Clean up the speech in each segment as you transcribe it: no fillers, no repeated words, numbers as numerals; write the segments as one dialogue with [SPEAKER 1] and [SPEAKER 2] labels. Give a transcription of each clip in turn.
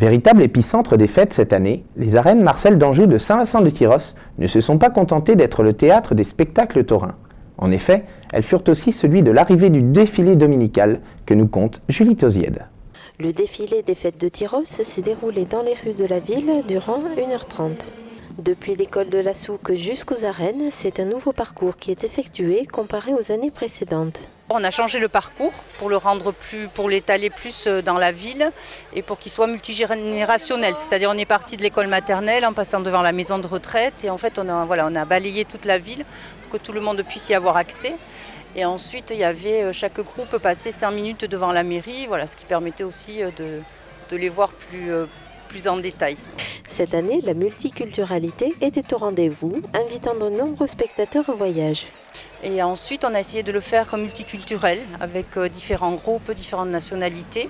[SPEAKER 1] Véritable épicentre des fêtes cette année, les arènes Marcel d'Anjou de Saint-Vincent-de-Tyrosse ne se sont pas contentées d'être le théâtre des spectacles taurins. En effet, elles furent aussi celui de l'arrivée du défilé dominical que nous conte Julie Tosiède.
[SPEAKER 2] Le défilé des fêtes de Tyrosse s'est déroulé dans les rues de la ville durant 1h30. Depuis l'école de la Souque jusqu'aux arènes, c'est un nouveau parcours qui est effectué comparé aux années précédentes.
[SPEAKER 3] On a changé le parcours pour le rendre pour l'étaler plus dans la ville et pour qu'il soit multigénérationnel. C'est-à-dire on est parti de l'école maternelle en passant devant la maison de retraite et en fait on a balayé toute la ville pour que tout le monde puisse y avoir accès. Et ensuite il y avait chaque groupe passait 5 minutes devant la mairie, ce qui permettait aussi de les voir plus en détail.
[SPEAKER 2] Cette année, la multiculturalité était au rendez-vous, invitant de nombreux spectateurs au voyage.
[SPEAKER 3] Et ensuite, on a essayé de le faire multiculturel, avec différents groupes, différentes nationalités,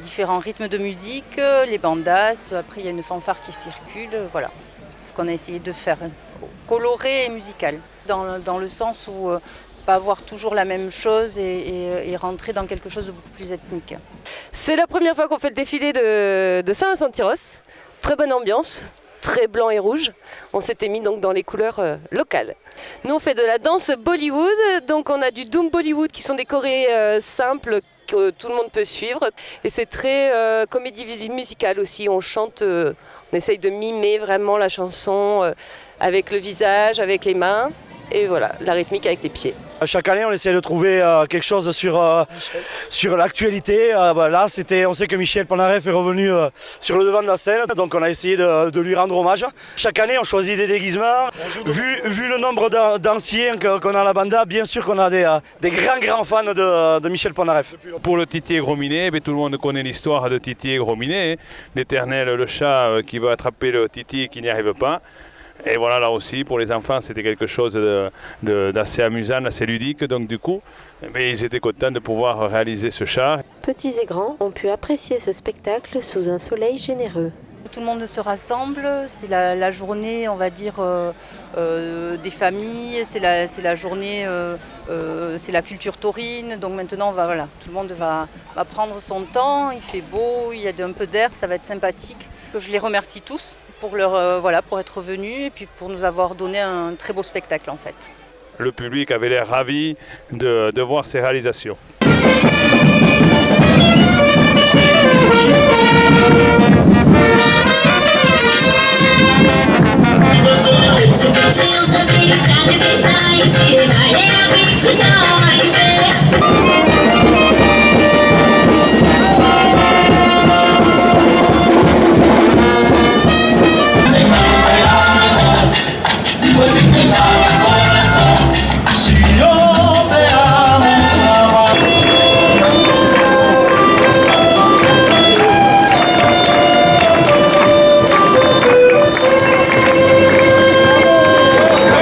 [SPEAKER 3] différents rythmes de musique, les bandas, après il y a une fanfare qui circule, voilà. Ce qu'on a essayé de faire, coloré et musical, dans le sens où pas avoir toujours la même chose et rentrer dans quelque chose de beaucoup plus ethnique.
[SPEAKER 4] C'est la première fois qu'on fait le défilé de Saint-Vincent-de-Tyrosse. Très bonne ambiance, très blanc et rouge. On s'était mis donc dans les couleurs locales. Nous on fait de la danse Bollywood, donc on a du Doom Bollywood qui sont des chorés simples que tout le monde peut suivre. Et c'est très comédie musicale aussi, on chante, on essaye de mimer vraiment la chanson avec le visage, avec les mains. Et voilà, la rythmique avec les pieds.
[SPEAKER 5] Chaque année, on essaie de trouver quelque chose sur l'actualité. Là, on sait que Michel Polnareff est revenu sur le devant de la scène, donc on a essayé de lui rendre hommage. Chaque année, on choisit des déguisements. Vu le nombre d'anciens qu'on a à la banda, bien sûr qu'on a des grands fans de Michel Polnareff.
[SPEAKER 6] Pour le Titi et Gros-Minet, tout le monde connaît l'histoire de Titi et Gros-Minet, l'éternel, le chat qui veut attraper le Titi et qui n'y arrive pas. Et voilà, là aussi, pour les enfants, c'était quelque chose d'assez amusant, assez ludique. Donc du coup, ils étaient contents de pouvoir réaliser ce char.
[SPEAKER 2] Petits et grands ont pu apprécier ce spectacle sous un soleil généreux.
[SPEAKER 3] Tout le monde se rassemble, c'est la journée, on va dire, des familles, c'est la journée, c'est la culture taurine. Donc maintenant, tout le monde va prendre son temps, il fait beau, il y a un peu d'air, ça va être sympathique. Je les remercie tous pour être venus et puis pour nous avoir donné un très beau spectacle en fait.
[SPEAKER 6] Le public avait l'air ravi de voir ces réalisations.